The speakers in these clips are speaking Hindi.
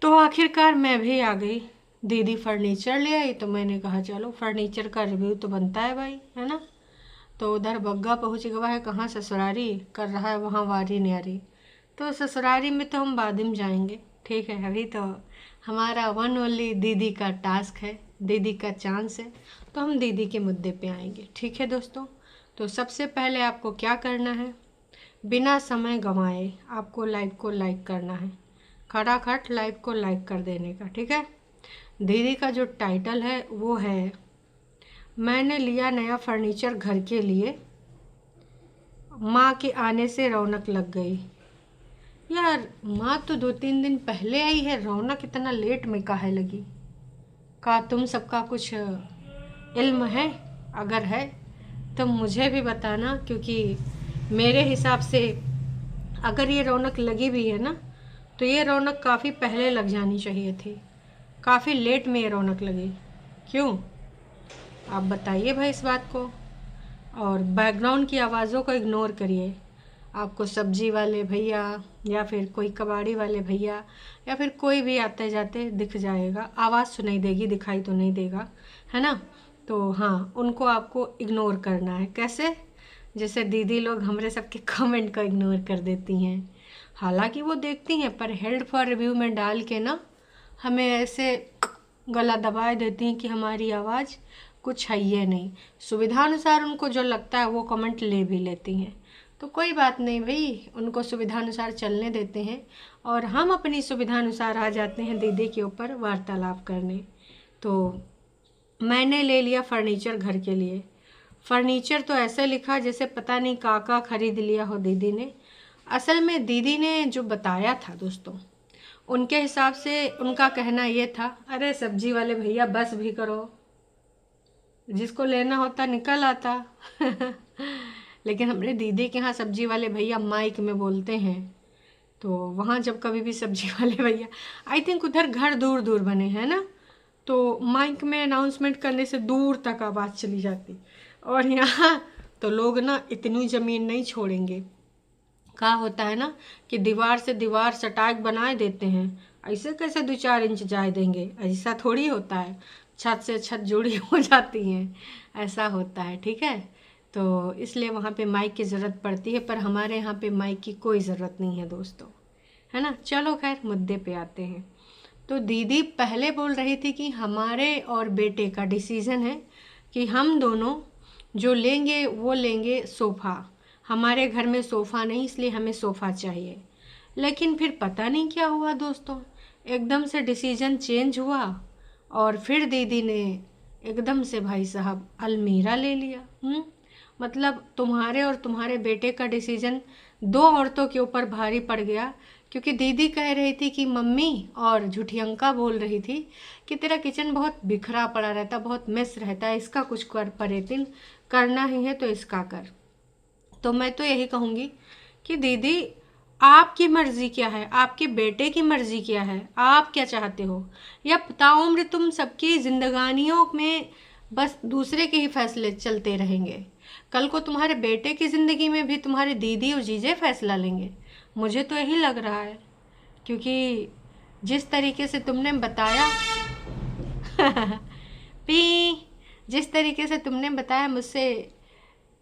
तो आखिरकार मैं भी आ गई। दीदी फर्नीचर ले आई तो मैंने कहा चलो फर्नीचर का रिव्यू तो बनता है भाई, है ना। तो उधर बग्गा पहुंच गया है, कहाँ ससुरारी कर रहा है वहाँ वारी न्यारी। तो ससुरारी में तो हम बाद में जाएंगे, ठीक है। अभी तो हमारा वन ओनली दीदी का टास्क है, दीदी का चांस है, तो हम दीदी के मुद्दे पे आएंगे, ठीक है दोस्तों। तो सबसे पहले आपको क्या करना है, बिना समय गंवाए आपको लाइव को लाइक करना है, खटाखट लाइव को लाइक कर देने का, ठीक है। दीदी का जो टाइटल है वो है, मैंने लिया नया फर्नीचर घर के लिए, माँ के आने से रौनक लग गई। यार माँ तो 2-3 दिन पहले आई है, रौनक इतना लेट में काहे लगी? का तुम सबका कुछ इल्म है? अगर है तो मुझे भी बताना, क्योंकि मेरे हिसाब से अगर ये रौनक लगी भी है ना, तो ये रौनक काफ़ी पहले लग जानी चाहिए थी। काफ़ी लेट में ये रौनक लगी, क्यों? आप बताइए भाई इस बात को। और बैकग्राउंड की आवाज़ों को इग्नोर करिए। आपको सब्जी वाले भैया या फिर कोई कबाड़ी वाले भैया या फिर कोई भी आते जाते दिख जाएगा, आवाज़ सुनाई देगी, दिखाई तो नहीं देगा, है ना। तो हाँ, उनको आपको इग्नोर करना है। कैसे? जैसे दीदी लोग हमारे सबके कमेंट को इग्नोर कर देती हैं। हालांकि वो देखती हैं, पर हेल्ड फॉर रिव्यू में डाल के ना हमें ऐसे गला दबाए देती हैं कि हमारी आवाज़ कुछ है ये नहीं। सुविधानुसार उनको जो लगता है वो कमेंट ले भी लेती हैं। तो कोई बात नहीं भाई, उनको सुविधानुसार चलने देते हैं और हम अपनी सुविधानुसार आ जाते हैं दीदी के ऊपर वार्तालाप करने। तो मैंने ले लिया फर्नीचर घर के लिए। फर्नीचर तो ऐसे लिखा जैसे पता नहीं काका खरीद लिया हो दीदी ने। असल में दीदी ने जो बताया था दोस्तों, उनके हिसाब से उनका कहना ये था, अरे सब्जी वाले भैया बस भी करो, जिसको लेना होता निकल आता। लेकिन हमारे दीदी के यहाँ सब्जी वाले भैया माइक में बोलते हैं, तो वहाँ जब कभी भी सब्जी वाले भैया, आई थिंक उधर घर दूर दूर बने हैं ना, तो माइक में अनाउंसमेंट करने से दूर तक आवाज़ चली जाती। और यहाँ तो लोग ना इतनी ज़मीन नहीं छोड़ेंगे। क्या होता है ना कि दीवार से दीवार सटाक बनाए देते हैं, ऐसे कैसे 2-4 इंच जाए देंगे? ऐसा थोड़ी होता है। छत से छत जुड़ी हो जाती हैं, ऐसा होता है, ठीक है। तो इसलिए वहाँ पे माइक की ज़रूरत पड़ती है, पर हमारे यहाँ पे माइक की कोई ज़रूरत नहीं है दोस्तों, है ना। चलो खैर मुद्दे पे आते हैं। तो दीदी पहले बोल रही थी कि हमारे और बेटे का डिसीज़न है कि हम दोनों जो लेंगे वो लेंगे सोफ़ा। हमारे घर में सोफ़ा नहीं, इसलिए हमें सोफ़ा चाहिए। लेकिन फिर पता नहीं क्या हुआ दोस्तों, एकदम से डिसीज़न चेंज हुआ और फिर दीदी ने एकदम से भाई साहब अलमीरा ले लिया। मतलब तुम्हारे और तुम्हारे बेटे का डिसीज़न दो औरतों के ऊपर भारी पड़ गया, क्योंकि दीदी कह रही थी कि मम्मी, और झूठियंका बोल रही थी कि तेरा किचन बहुत बिखरा पड़ा रहता, बहुत मेस रहता है, इसका कुछ कर परेतिन करना ही है तो इसका कर। तो मैं तो यही कहूँगी कि दीदी आपकी मर्ज़ी क्या है, आपके बेटे की मर्ज़ी क्या है, आप क्या चाहते हो? या ताउम्र तुम सबकी जिंदगानियों में बस दूसरे के ही फैसले चलते रहेंगे? कल को तुम्हारे बेटे की ज़िंदगी में भी तुम्हारे दीदी और जीजे फैसला लेंगे, मुझे तो यही लग रहा है। क्योंकि जिस तरीके से तुमने बताया पी जिस तरीके से तुमने बताया मुझसे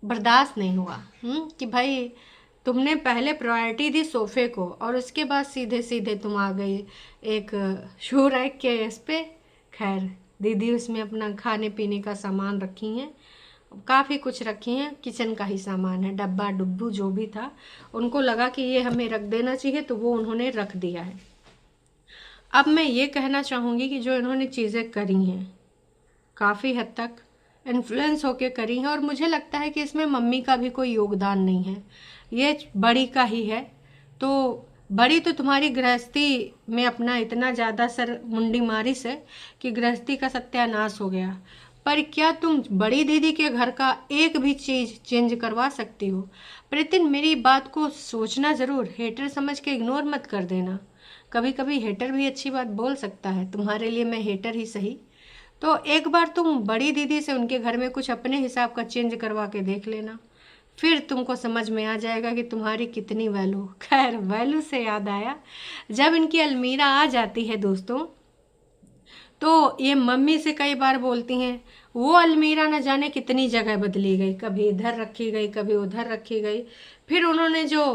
बर्दाश्त नहीं हुआ। कि भाई तुमने पहले प्रायोरिटी दी सोफ़े को और उसके बाद सीधे सीधे तुम आ गई एक शू रैक के इस पे। खैर दीदी उसमें अपना खाने पीने का सामान रखी हैं, काफ़ी कुछ रखी हैं, किचन का ही सामान है, डब्बा डुब्बू जो भी था, उनको लगा कि ये हमें रख देना चाहिए तो वो उन्होंने रख दिया है। अब मैं ये कहना चाहूँगी कि जो इन्होंने चीज़ें करी हैं काफ़ी हद तक इन्फ्लुएंस होके करी हैं, और मुझे लगता है कि इसमें मम्मी का भी कोई योगदान नहीं है, ये बड़ी का ही है। तो बड़ी तो तुम्हारी गृहस्थी में अपना इतना ज़्यादा सर मुंडी मारी से कि गृहस्थी का सत्यानाश हो गया। पर क्या तुम बड़ी दीदी के घर का एक भी चीज़ चेंज करवा सकती हो? प्रीतिन मेरी बात को सोचना ज़रूर, हेटर समझ के इग्नोर मत कर देना। कभी कभी हेटर भी अच्छी बात बोल सकता है, तुम्हारे लिए मैं हेटर ही सही। तो एक बार तुम बड़ी दीदी से उनके घर में कुछ अपने हिसाब का चेंज करवा के देख लेना, फिर तुमको समझ में आ जाएगा कि तुम्हारी कितनी वैल्यू। खैर, वैल्यू से याद आया, जब इनकी अलमीरा आ जाती है दोस्तों, तो ये मम्मी से कई बार बोलती हैं, वो अलमीरा न जाने कितनी जगह बदली गई, कभी इधर रखी गई, कभी उधर रखी गई। फिर उन्होंने जो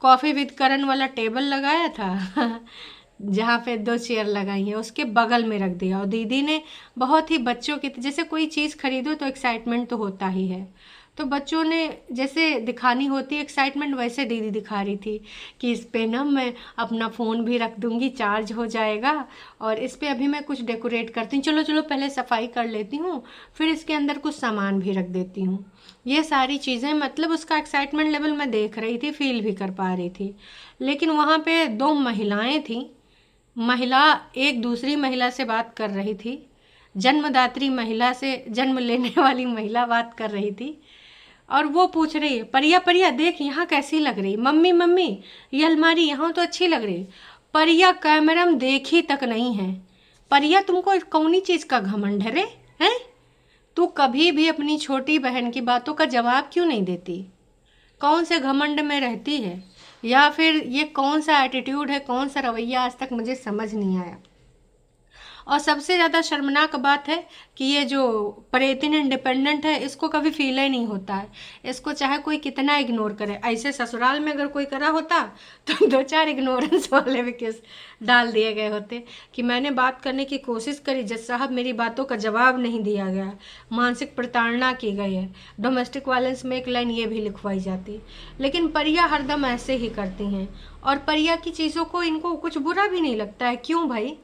कॉफ़ी विद करण वाला टेबल लगाया था जहाँ पे 2 चेयर लगाई हैं, उसके बगल में रख दिया। और दीदी ने बहुत ही बच्चों की, जैसे कोई चीज़ खरीदो तो एक्साइटमेंट तो होता ही है, तो बच्चों ने जैसे दिखानी होती है एक्साइटमेंट, वैसे दीदी दिखा रही थी कि इस पे ना मैं अपना फ़ोन भी रख दूँगी, चार्ज हो जाएगा, और इस पे अभी मैं कुछ डेकोरेट करती हूँ, चलो चलो पहले सफाई कर लेती हूँ, फिर इसके अंदर कुछ सामान भी रख देती हूँ। ये सारी चीज़ें, मतलब उसका एक्साइटमेंट लेवल मैं देख रही थी, फील भी कर पा रही थी। लेकिन वहाँ पे 2 महिलाएं थीं। महिला एक दूसरी महिला से बात कर रही थी, जन्मदात्री महिला से, जन्म लेने वाली महिला बात कर रही थी, और वो पूछ रही है, परिया परिया देख यहाँ कैसी लग रही, मम्मी मम्मी ये अलमारी यहाँ तो अच्छी लग रही। परिया कैमरा में देखी तक नहीं है। परिया, तुमको कौनी चीज़ का घमंड है रे? हैं? तू कभी भी अपनी छोटी बहन की बातों का जवाब क्यों नहीं देती? कौन से घमंड में रहती है, या फिर ये कौन सा एटीट्यूड है, कौन सा रवैया, आज तक मुझे समझ नहीं आया। और सबसे ज़्यादा शर्मनाक बात है कि ये जो परेतिन इंडिपेंडेंट है, इसको कभी फील ही नहीं होता है। इसको चाहे कोई कितना इग्नोर करे, ऐसे ससुराल में अगर कोई करा होता तो 2-4 इग्नोरेंस वाले भी केस डाल दिए गए होते कि मैंने बात करने की कोशिश करी, जज साहब मेरी बातों का जवाब नहीं दिया गया, मानसिक प्रताड़ना की गई है, डोमेस्टिक वायलेंस में एक लाइन ये भी लिखवाई जाती। लेकिन परिया हरदम ऐसे ही करती हैं, और परिया की चीज़ों को इनको कुछ बुरा भी नहीं लगता है। क्यों भाई?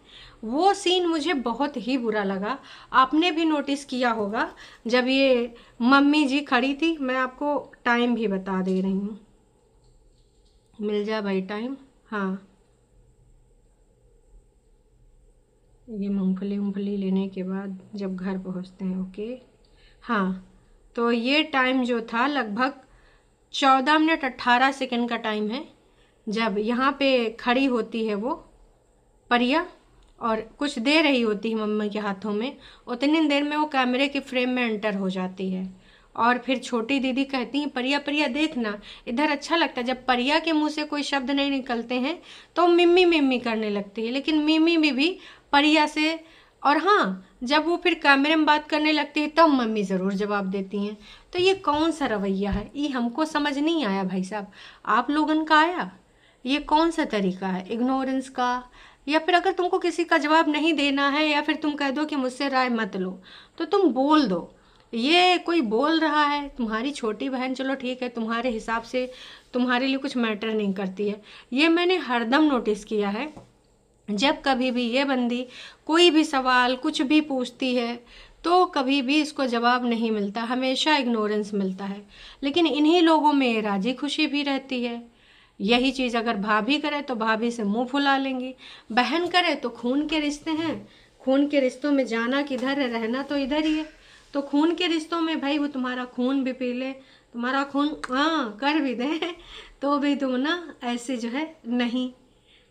वो सीन मुझे बहुत ही बुरा लगा। आपने भी नोटिस किया होगा, जब ये मम्मी जी खड़ी थी, मैं आपको टाइम भी बता दे रही हूँ, मिल जा भाई टाइम। हाँ, ये मूंगफली लेने के बाद जब घर पहुँचते हैं, ओके। हाँ, तो ये टाइम जो था लगभग 14 मिनट 18 सेकंड का टाइम है, जब यहाँ पे खड़ी होती है वो परिया और कुछ दे रही होती है मम्मी के हाथों में। उतनी देर में वो कैमरे के फ्रेम में एंटर हो जाती है, और फिर छोटी दीदी कहती हैं, परिया परिया देखना इधर अच्छा लगता है। जब परिया के मुंह से कोई शब्द नहीं निकलते हैं तो मिम्मी मिम्मी करने लगती है, लेकिन मिम्मी भी परिया से, और हाँ, जब वो फिर कैमरे में बात करने लगती है तब मम्मी ज़रूर जवाब देती हैं। तो ये कौन सा रवैया है? ये हमको समझ नहीं आया भाई साहब, आप लोगन का आया? ये कौन सा तरीका है इग्नोरेंस का? या फिर अगर तुमको किसी का जवाब नहीं देना है, या फिर तुम कह दो कि मुझसे राय मत लो, तो तुम बोल दो। ये कोई बोल रहा है, तुम्हारी छोटी बहन, चलो ठीक है, तुम्हारे हिसाब से तुम्हारे लिए कुछ मैटर नहीं करती है। ये मैंने हरदम नोटिस किया है, जब कभी भी ये बंदी कोई भी सवाल कुछ भी पूछती है तो कभी भी इसको जवाब नहीं मिलता, हमेशा इग्नोरेंस मिलता है। लेकिन इन्हीं लोगों में राजी खुशी भी रहती है। यही चीज़ अगर भाभी करे तो भाभी से मुंह फुला लेंगी, बहन करे तो खून के रिश्ते हैं, खून के रिश्तों में जाना किधर है, रहना तो इधर ही है। तो खून के रिश्तों में भाई वो तुम्हारा खून भी पी ले, तुम्हारा खून हाँ कर भी दे तो भी तुम ना ऐसे जो है नहीं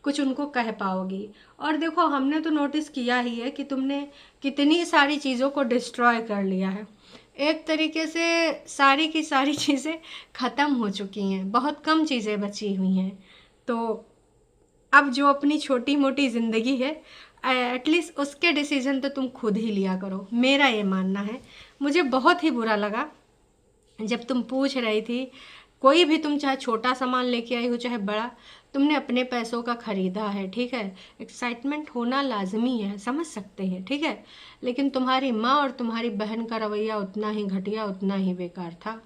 कुछ उनको कह पाओगी। और देखो, हमने तो नोटिस किया ही है कि तुमने कितनी सारी चीज़ों को डिस्ट्रॉय कर लिया है। एक तरीके से सारी की सारी चीज़ें ख़त्म हो चुकी हैं, बहुत कम चीज़ें बची हुई हैं। तो अब जो अपनी छोटी मोटी ज़िंदगी है, एटलीस्ट उसके डिसीज़न तो तुम खुद ही लिया करो, मेरा ये मानना है। मुझे बहुत ही बुरा लगा जब तुम पूछ रही थी, कोई भी तुम चाहे छोटा सामान लेके आई हो चाहे बड़ा, तुमने अपने पैसों का ख़रीदा है, ठीक है, एक्साइटमेंट होना लाजमी है, समझ सकते हैं, ठीक है। लेकिन तुम्हारी माँ और तुम्हारी बहन का रवैया उतना ही घटिया, उतना ही बेकार था।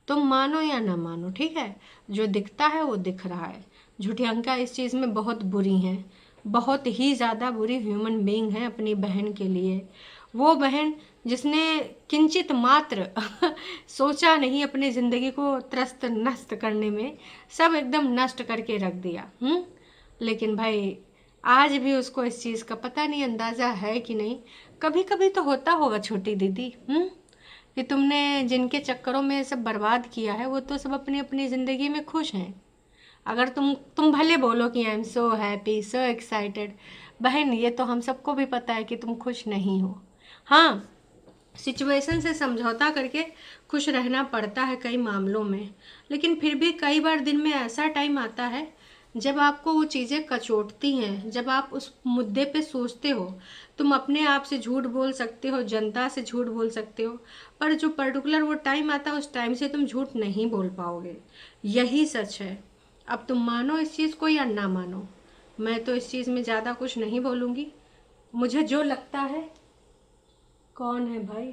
तुम मानो या ना मानो, ठीक है, जो दिखता है वो दिख रहा है। झूठियांका इस चीज़ में बहुत बुरी हैं, बहुत ही ज़्यादा बुरी ह्यूमन बीइंग है अपनी बहन के लिए। वो बहन जिसने किंचित मात्र सोचा नहीं अपनी ज़िंदगी को त्रस्त नस्त करने में, सब एकदम नष्ट करके रख दिया। लेकिन भाई आज भी उसको इस चीज़ का पता नहीं, अंदाज़ा है कि नहीं। कभी कभी तो होता होगा छोटी दीदी, कि तुमने जिनके चक्करों में सब बर्बाद किया है वो तो सब अपनी अपनी ज़िंदगी में खुश हैं। अगर तुम भले बोलो कि I am so happy, so excited, बहन ये तो हम सबको भी पता है कि तुम खुश नहीं हो। हाँ, सिचुएशन से समझौता करके खुश रहना पड़ता है कई मामलों में, लेकिन फिर भी कई बार दिन में ऐसा टाइम आता है जब आपको वो चीज़ें कचोटती हैं, जब आप उस मुद्दे पे सोचते हो। तुम अपने आप से झूठ बोल सकते हो, जनता से झूठ बोल सकते हो, पर जो पर्टिकुलर वो टाइम आता है उस टाइम से तुम झूठ नहीं बोल पाओगे। यही सच है। अब तुम मानो इस चीज़ को या ना मानो, मैं तो इस चीज़ में ज़्यादा कुछ नहीं बोलूँगी। मुझे जो लगता है, कौन है भाई,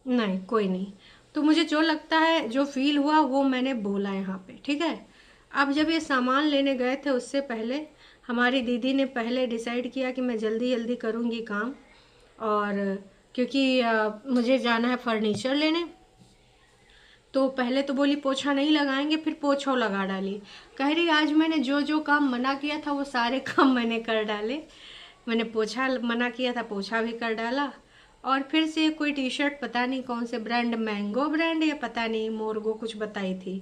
नहीं कोई नहीं, तो मुझे जो लगता है, जो फील हुआ वो मैंने बोला यहाँ पे, ठीक है। अब जब ये सामान लेने गए थे उससे पहले हमारी दीदी ने पहले डिसाइड किया कि मैं जल्दी जल्दी करूँगी काम, और क्योंकि मुझे जाना है फर्नीचर लेने, तो पहले तो बोली पोछा नहीं लगाएंगे, फिर पोछो लगा डाली। कह रही आज मैंने जो जो काम मना किया था वो सारे काम मैंने कर डाले। मैंने पोछा मना किया था, पोछा भी कर डाला। और फिर से कोई टी शर्ट, पता नहीं कौन से ब्रांड, मैंगो ब्रांड या पता नहीं मोरगो कुछ बताई थी,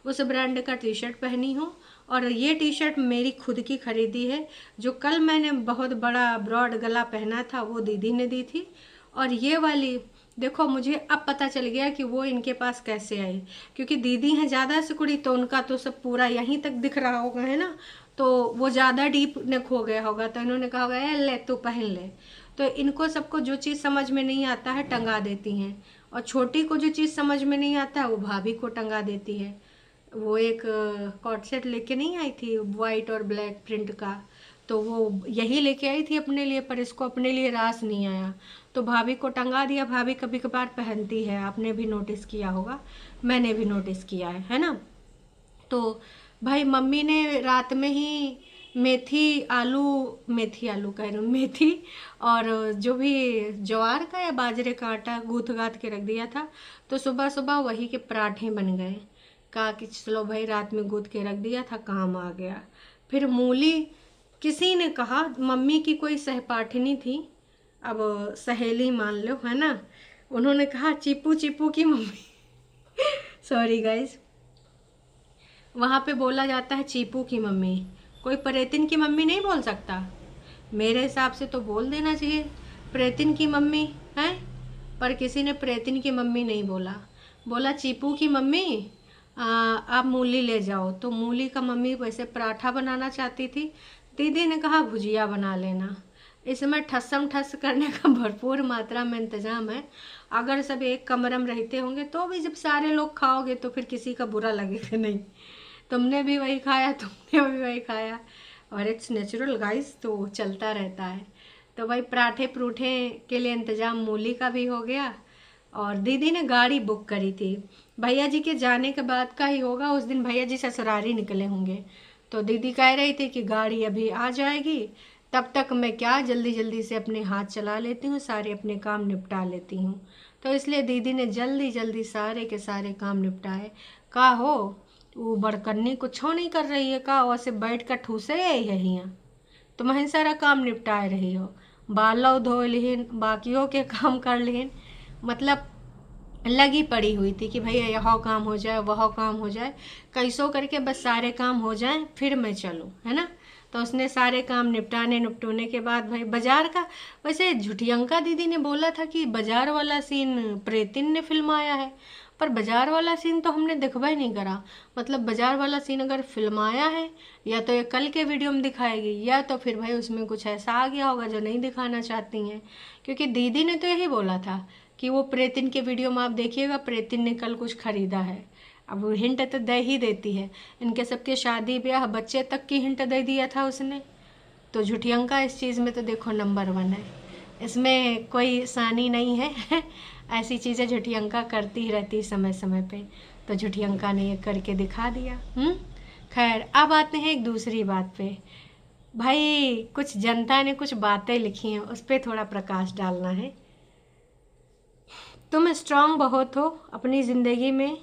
उस ब्रांड का टी शर्ट पहनी हूँ। और ये टी शर्ट मेरी खुद की खरीदी है। जो कल मैंने बहुत बड़ा ब्रॉड गला पहना था वो दीदी ने दी थी। और ये वाली देखो, मुझे अब पता चल गया कि वो इनके पास कैसे आई, क्योंकि दीदी हैं ज़्यादा सिकुड़ी, तो उनका तो सब पूरा यहीं तक दिख रहा होगा, है ना, तो वो ज़्यादा डीप नेक हो गया होगा, तो इन्होंने कहा होगा ए ले तू पहन ले। तो इनको सबको जो चीज़ समझ में नहीं आता है टंगा देती हैं, और छोटी को जो चीज़ समझ में नहीं आता है वो भाभी को टंगा देती है। वो एक कॉट सेट लेके नहीं आई थी वाइट और ब्लैक प्रिंट का, तो वो यही लेके आई थी अपने लिए, पर इसको अपने लिए रास नहीं आया, तो भाभी को टंगा दिया। भाभी कभी कभार पहनती है, आपने भी नोटिस किया होगा, मैंने भी नोटिस किया है ना। तो भाई मम्मी ने रात में ही मेथी आलू कह रही हूँ, मेथी और जो भी ज्वार का या बाजरे का आटा गूँथ गाथ के रख दिया था, तो सुबह सुबह वही के पराठे बन गए। कहा कि चलो भाई रात में गूँथ के रख दिया था, काम आ गया। फिर मूली, किसी ने कहा, मम्मी की कोई सहपाठिनी थी, अब सहेली मान लो, है ना, उन्होंने कहा चीपू चीपू की मम्मी सॉरी गाइस, वहाँ पे बोला जाता है चीपू की मम्मी, कोई प्रेतिन की मम्मी नहीं बोल सकता। मेरे हिसाब से तो बोल देना चाहिए प्रेतिन की मम्मी है, पर किसी ने प्रेतिन की मम्मी नहीं बोला, बोला चीपू की मम्मी आप मूली ले जाओ। तो मूली का मम्मी वैसे पराठा बनाना चाहती थी, दीदी ने कहा भुजिया बना लेना। इसमें ठस्सम ठस करने का भरपूर मात्रा में इंतजाम है। अगर सब एक कमरे में रहते होंगे तो भी जब सारे लोग खाओगे तो फिर किसी का बुरा लगेगा नहीं। तुमने भी वही खाया, तुमने भी वही खाया, और इट्स नेचुरल गाइस, तो चलता रहता है। तो भाई पराठे परूठे के लिए इंतज़ाम मूली का भी हो गया, और दीदी ने गाड़ी बुक करी थी, भैया जी के जाने के बाद का ही होगा, उस दिन भैया जी ससुरारी निकले होंगे। तो दीदी कह रही थी कि गाड़ी अभी आ जाएगी, तब तक मैं क्या जल्दी जल्दी से अपने हाथ चला लेती हूँ, सारे अपने काम निपटा लेती हूँ। तो इसलिए दीदी ने जल्दी जल्दी सारे के सारे काम निपटाए। का हो वो बड़कन्नी कुछ नहीं कर रही है, का वैसे बैठ कर ठूसे है यहाँ, तुम्हें सारा काम निपटाए रही हो, बालों धो लिहिन, बाकियों के काम कर लिहिन, मतलब लगी पड़ी हुई थी कि भैया यह काम हो जाए वह काम हो जाए, कैसो करके बस सारे काम हो जाएं फिर मैं चलूँ, है ना। तो उसने सारे काम निपटने के बाद भाई बाजार का, वैसे झुठियंका दीदी ने बोला था कि बाजार वाला सीन प्रेतिन ने फिल्माया है, पर बाजार वाला सीन तो हमने दिखवा ही नहीं करा। मतलब बाजार वाला सीन अगर फिल्माया है, या तो ये कल के वीडियो में दिखाएगी, या तो फिर भाई उसमें कुछ ऐसा आ गया होगा जो नहीं दिखाना चाहती हैं, क्योंकि दीदी ने तो यही बोला था कि वो प्रेतिन के वीडियो में आप देखिएगा प्रेतिन ने कल कुछ खरीदा है। अब वो हिंट तो दे ही देती है, इनके सबके शादी ब्याह बच्चे तक की हिंट दे दिया था उसने। तो झुठियंका इस चीज़ में तो देखो नंबर 1 है, इसमें कोई सानी नहीं है ऐसी चीज़ें झुठियंका करती ही रहती समय समय पे, तो झुठियंका ने ये करके दिखा दिया। खैर अब आते हैं एक दूसरी बात पे। भाई कुछ जनता ने कुछ बातें लिखी हैं, उस पर थोड़ा प्रकाश डालना है। तुम स्ट्रांग बहुत हो अपनी ज़िंदगी में,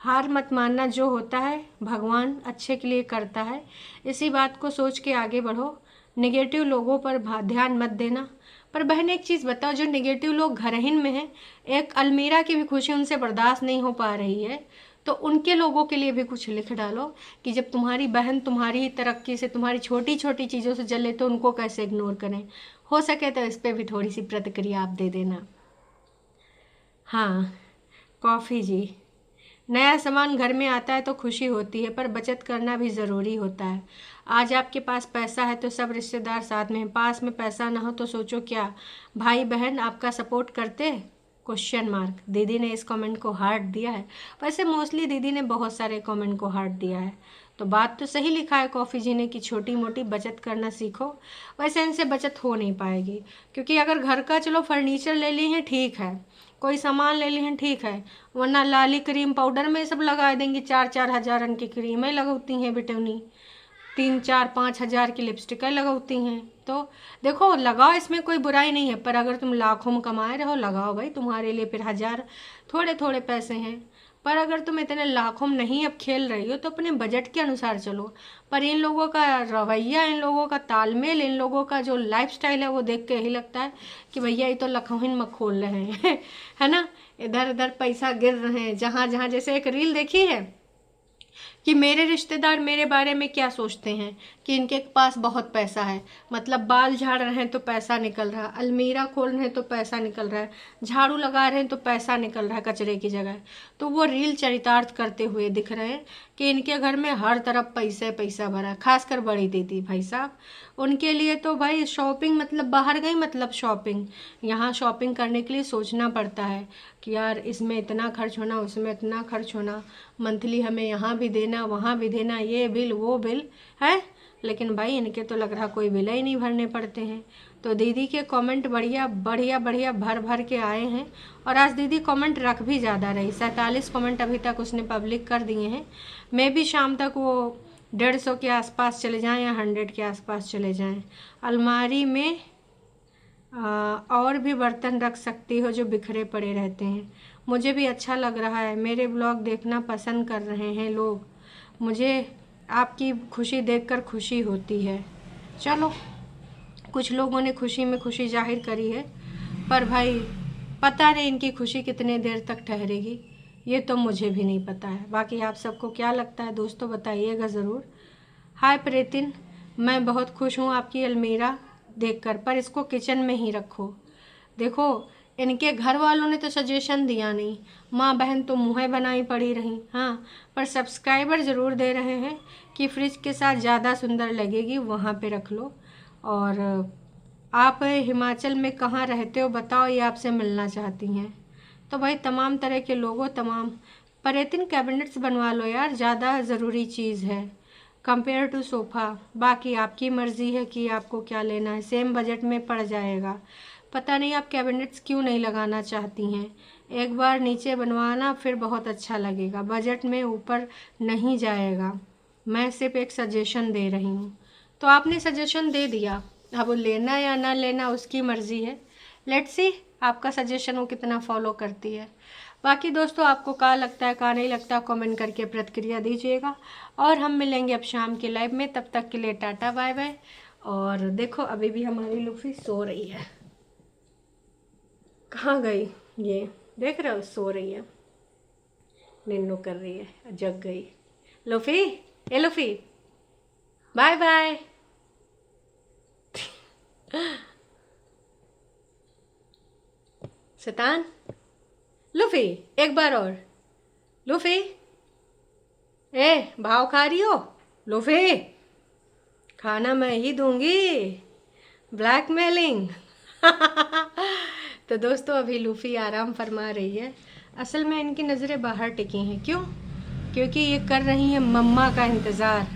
हार मत मानना, जो होता है भगवान अच्छे के लिए करता है, इसी बात को सोच के आगे बढ़ो, नेगेटिव लोगों पर ध्यान मत देना। पर बहन एक चीज़ बताओ, जो नेगेटिव लोग घरहीन में हैं, एक अलमीरा की भी खुशी उनसे बर्दाश्त नहीं हो पा रही है, तो उनके लोगों के लिए भी कुछ लिख डालो कि जब तुम्हारी बहन तुम्हारी तरक्की से, तुम्हारी छोटी छोटी चीज़ों से जले तो उनको कैसे इग्नोर करें। हो सके तो इस पर भी थोड़ी सी प्रतिक्रिया आप दे देना। हाँ, कॉफ़ी जी। नया सामान घर में आता है तो खुशी होती है, पर बचत करना भी ज़रूरी होता है। आज आपके पास पैसा है तो सब रिश्तेदार साथ में हैं, पास में पैसा ना हो तो सोचो क्या भाई बहन आपका सपोर्ट करते? Question mark. दीदी ने इस कमेंट को हार्ट दिया है। वैसे मोस्टली दीदी ने बहुत सारे कमेंट को हार्ट दिया है, तो बात तो सही लिखा है कॉफ़ी जी ने कि छोटी मोटी बचत करना सीखो। वैसे इनसे बचत हो नहीं पाएगी, क्योंकि अगर घर का चलो फर्नीचर ले ली हैं ठीक है, कोई सामान ले ली हैं ठीक है, वरना लाली क्रीम पाउडर में सब लगा देंगी। 4-4 हज़ार की क्रीमें लगौती हैं बेटौनी, 3-4-5 हज़ार की लिपस्टिकें लगौती हैं। तो देखो लगाओ, इसमें कोई बुराई नहीं है, पर अगर तुम लाखों में कमाए रहो लगाओ भाई, तुम्हारे लिए फिर हज़ार थोड़े थोड़े पैसे हैं। पर अगर तुम इतने लाखों में नहीं अब खेल रही हो तो अपने बजट के अनुसार चलो। पर इन लोगों का रवैया, इन लोगों का तालमेल, इन लोगों का जो लाइफस्टाइल है वो देख के यही लगता है कि भैया ये तो लखनऊ में खोल रहे हैं है ना, इधर उधर पैसा गिर रहे हैं जहाँ जहाँ। जैसे एक रील देखी है कि मेरे रिश्तेदार मेरे बारे में क्या सोचते हैं कि इनके पास बहुत पैसा है, मतलब बाल झाड़ रहे हैं तो पैसा निकल रहा है, अलमीरा खोल रहे हैं तो पैसा निकल रहा है, झाड़ू लगा रहे हैं तो पैसा निकल रहा है कचरे की जगह। तो वो रील चरितार्थ करते हुए दिख रहे हैं कि इनके घर में हर तरफ पैसे पैसा भरा है। खासकर बड़ी दीदी भाई साहब, उनके लिए तो भाई शॉपिंग मतलब बाहर गई मतलब शॉपिंग। यहाँ शॉपिंग करने के लिए सोचना पड़ता है कि यार इसमें इतना खर्च होना, उसमें इतना खर्च होना, मंथली हमें यहाँ भी देना वहाँ भी देना, ये बिल वो बिल है। लेकिन भाई इनके तो लग रहा कोई बिल ही नहीं भरने पड़ते हैं। तो दीदी के कमेंट बढ़िया बढ़िया बढ़िया भर भर के आए हैं। और आज दीदी कमेंट रख भी ज़्यादा रही, 47 कमेंट अभी तक उसने पब्लिक कर दिए हैं। मैं भी शाम तक वो 150 के आसपास चले जाएं या 100 के आसपास चले जाएं। अलमारी में और भी बर्तन रख सकती हो जो बिखरे पड़े रहते हैं। मुझे भी अच्छा लग रहा है, मेरे ब्लॉग देखना पसंद कर रहे हैं लोग, मुझे आपकी खुशी देखकर खुशी होती है। चलो कुछ लोगों ने खुशी में खुशी जाहिर करी है, पर भाई पता नहीं इनकी खुशी कितने देर तक ठहरेगी, ये तो मुझे भी नहीं पता है। बाकी आप सबको क्या लगता है दोस्तों बताइएगा ज़रूर। हाय प्रेतिन, मैं बहुत खुश हूँ आपकी अलमीरा देखकर, पर इसको किचन में ही रखो। देखो इनके घर वालों ने तो सजेशन दिया नहीं, माँ बहन तो मुँह बनाई पड़ी रही, हाँ, पर सब्सक्राइबर ज़रूर दे रहे हैं कि फ्रिज के साथ ज़्यादा सुंदर लगेगी, वहाँ पे रख लो। और आप हिमाचल में कहाँ रहते हो बताओ, ये आपसे मिलना चाहती हैं। तो भाई तमाम तरह के लोगों, तमाम परेतिन कैबिनेट्स बनवा लो यार, ज़्यादा ज़रूरी चीज़ है कंपेयर टू सोफ़ा। बाकी आपकी मर्ज़ी है कि आपको क्या लेना है, सेम बजट में पड़ जाएगा। पता नहीं आप कैबिनेट्स क्यों नहीं लगाना चाहती हैं, एक बार नीचे बनवाना फिर बहुत अच्छा लगेगा, बजट में ऊपर नहीं जाएगा। मैं सिर्फ एक सजेशन दे रही हूँ। तो आपने सजेशन दे दिया, अब लेना या ना लेना उसकी मर्ज़ी है। लेट्स सी आपका सजेशन वो कितना फॉलो करती है। बाकी दोस्तों आपको क्या लगता है क्या नहीं लगता कमेंट करके प्रतिक्रिया दीजिएगा। और हम मिलेंगे अब शाम के लाइव में, तब तक के लिए टाटा बाय बाय। और देखो अभी भी हमारी लूफी सो रही है, कहाँ गई ये देख रहे हो, सो रही है, निन्नू कर रही है, जग गई। लूफी, ए लूफी, बाय बाय। शैतान, लूफी एक बार और, लूफी ए भाव खा रही हो लूफी, खाना मैं ही दूंगी, ब्लैकमेलिंग। तो दोस्तों अभी लूफी आराम फरमा रही है। असल में इनकी नज़रें बाहर टिकी हैं, क्यों? क्योंकि ये कर रही हैं मम्मा का इंतज़ार।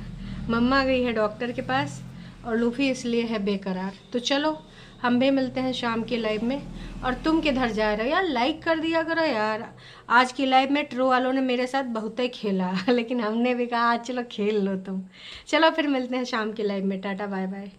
मम्मा गई है डॉक्टर के पास और लूफी इसलिए है बेकरार। तो चलो हम भी मिलते हैं शाम के लाइव में। और तुम किधर जा रहे हो यार, लाइक कर दिया करो यार। आज की लाइव में ट्रू वालों ने मेरे साथ बहुत ही खेला लेकिन हमने भी कहा आज चलो खेल लो तुम। चलो फिर मिलते हैं शाम के लाइव में, टाटा बाय बाय।